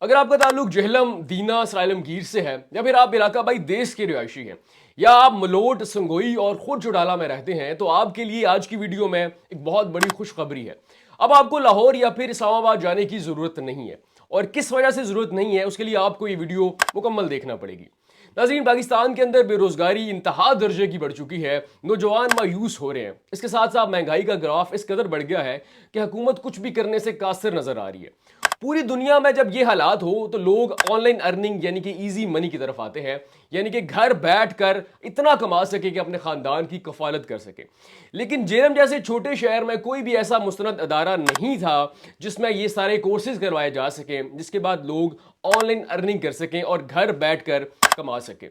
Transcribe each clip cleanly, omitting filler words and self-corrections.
अगर आपका ताल्लुक जेहलम, दीना, सराइलमगीर से है, या फिर आप इलाका बाई देश के रिहायशी हैं, या आप मलोट, संगोई और खुद चौटाला में रहते हैं, तो आपके लिए आज की वीडियो में एक बहुत बड़ी खुशखबरी है। अब आपको लाहौर या फिर इस्लामाबाद जाने की ज़रूरत नहीं है, और किस वजह से ज़रूरत नहीं है उसके लिए आपको ये वीडियो मुकम्मल देखना पड़ेगी। नाज़रीन, पाकिस्तान के अंदर बेरोजगारी इंतहा दर्जे की बढ़ चुकी है, नौजवान मायूस हो रहे हैं। इसके साथ साथ महंगाई का ग्राफ इस कदर बढ़ गया है कि हुकूमत कुछ भी करने से कासिर नजर आ रही है। पूरी दुनिया में जब ये हालात हो तो लोग ऑनलाइन अर्निंग यानी कि इजी मनी की तरफ आते हैं, यानी कि घर बैठकर इतना कमा सके कि अपने खानदान की कफालत कर सके। लेकिन जेलम जैसे छोटे शहर में कोई भी ऐसा मुस्तनद अदारा नहीं था जिसमें ये सारे कोर्सेज करवाए जा सकें, जिसके बाद लोग ऑनलाइन अर्निंग कर सकें और घर बैठकर कमा सकें।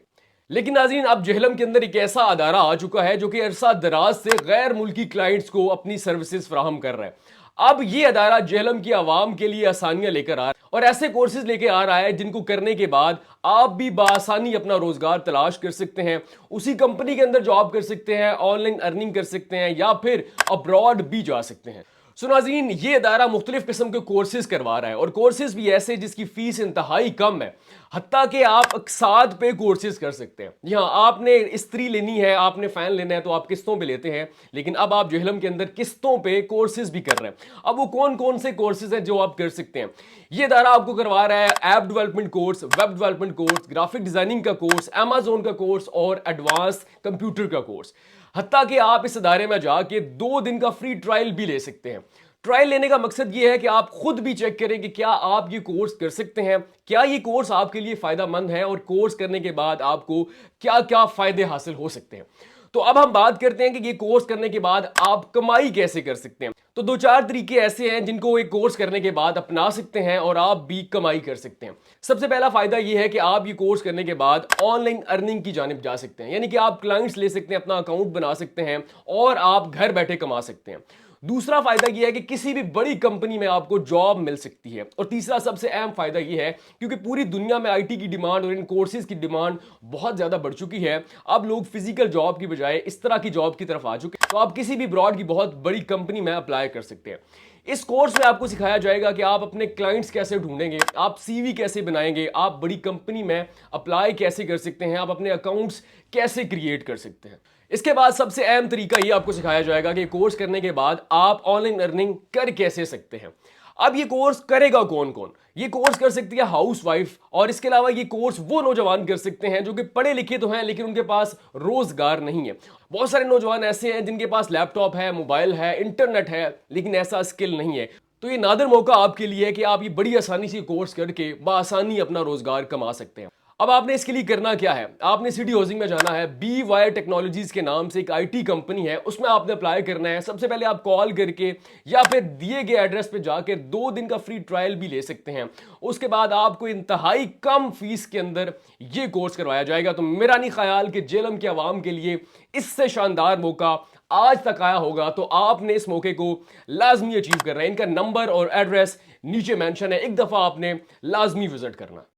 लेकिन नाज़रीन, अब जेहलम के अंदर एक ऐसा अदारा आ चुका है जो कि अरसा दराज से गैर मुल्की क्लाइंट्स को अपनी सर्विसेज फराहम कर रहा है। अब ये अदारा जेहलम की आवाम के लिए आसानियां लेकर आ रहा है और ऐसे कोर्सेज लेकर आ रहा है जिनको करने के बाद आप भी बासानी अपना रोजगार तलाश कर सकते हैं, उसी कंपनी के अंदर जॉब कर सकते हैं, ऑनलाइन अर्निंग कर सकते हैं या फिर अब्रॉड भी जा सकते हैं। सो नाज़रीन, ये अदारा मुख्तलिफ किस्म के कोर्सेज करवा रहा है और कोर्सेज भी ऐसे जिसकी फीस इंतहाई कम है, हत्ता कि आप अकसाद पे कोर्सेज कर सकते हैं। जी हाँ, आपने इस्त्री लेनी है, आपने फ़ैन लेना है तो आप किस्तों पे लेते हैं, लेकिन अब आप जेहलम के अंदर किस्तों पे कोर्सेज भी कर रहे हैं। अब वो कौन कौन से कोर्सेज हैं जो आप कर सकते हैं? ये अदारा आपको करवा रहा है app development course, web development course, graphic designing का कोर्स, अमेजोन का कोर्स और एडवांस कंप्यूटर का कोर्स। हत्ता कि आप इस अदारे में जाके 2 दिन का फ्री ट्रायल भी ले सकते हैं। ट्रायल लेने का मकसद ये है कि आप खुद भी चेक करें कि क्या आप ये कोर्स कर सकते हैं, क्या ये कोर्स आपके लिए फायदेमंद है और कोर्स करने के बाद आपको क्या क्या फायदे हासिल हो सकते हैं। तो अब हम बात करते हैं कि ये कोर्स करने के बाद आप कमाई कैसे कर सकते हैं। तो 2-4 तरीके ऐसे हैं जिनको एक कोर्स करने के बाद अपना सकते हैं और आप भी कमाई कर सकते हैं। सबसे पहला फायदा यह है कि आप ये कोर्स करने के बाद ऑनलाइन अर्निंग की जानिब जा सकते हैं, यानी कि आप क्लाइंट्स ले सकते हैं, अपना अकाउंट बना सकते हैं और आप घर बैठे कमा सकते हैं। दूसरा फायदा यह है कि किसी भी बड़ी कंपनी में आपको जॉब मिल सकती है। और तीसरा सबसे अहम फायदा यह है क्योंकि पूरी दुनिया में आईटी की डिमांड और इन कोर्सेज की डिमांड बहुत ज्यादा बढ़ चुकी है, अब लोग फिजिकल जॉब की बजाय इस तरह की जॉब की तरफ आ चुके हैं, तो आप किसी भी ब्रॉड की बहुत बड़ी कंपनी में अप्लाई कर सकते हैं। इस कोर्स में आपको सिखाया जाएगा कि आप अपने क्लाइंट्स कैसे ढूंढेंगे, आप सीवी कैसे बनाएंगे, आप बड़ी कंपनी में अप्लाई कैसे कर सकते हैं, आप अपने अकाउंट्स कैसे क्रिएट कर सकते हैं। इसके बाद सबसे अहम तरीका ये आपको सिखाया जाएगा कि कोर्स करने के बाद आप ऑनलाइन अर्निंग कर कैसे सकते हैं। अब ये कोर्स करेगा कौन कौन? ये कोर्स कर सकती है हाउस वाइफ, और इसके अलावा ये कोर्स वो नौजवान कर सकते हैं जो कि पढ़े लिखे तो हैं लेकिन उनके पास रोजगार नहीं है। बहुत सारे नौजवान ऐसे हैं जिनके पास लैपटॉप है, मोबाइल है, इंटरनेट है, लेकिन ऐसा स्किल नहीं है। तो ये नादिर मौका आपके लिए है कि आप ये बड़ी आसानी से कोर्स करके बासानी अपना रोजगार कमा सकते हैं। अब आपने इसके लिए करना क्या है? आपने सिटी हाउसिंग में जाना है, बी वायर टेक्नोलॉजीज के नाम से एक आईटी कंपनी है, उसमें आपने अप्लाई करना है। सबसे पहले आप कॉल करके या फिर दिए गए एड्रेस पे जाकर 2 दिन का फ्री ट्रायल भी ले सकते हैं। उसके बाद आपको इंतहाई कम फीस के अंदर ये कोर्स करवाया जाएगा। तो मेरा नहीं ख्याल कि जेहलम के अवाम के लिए इससे शानदार मौका आज तक आया होगा, तो आपने इस मौके को लाजमी अचीव करना है। इनका नंबर और एड्रेस नीचे मेंशन है, एक दफा आपने लाजमी विजिट करना।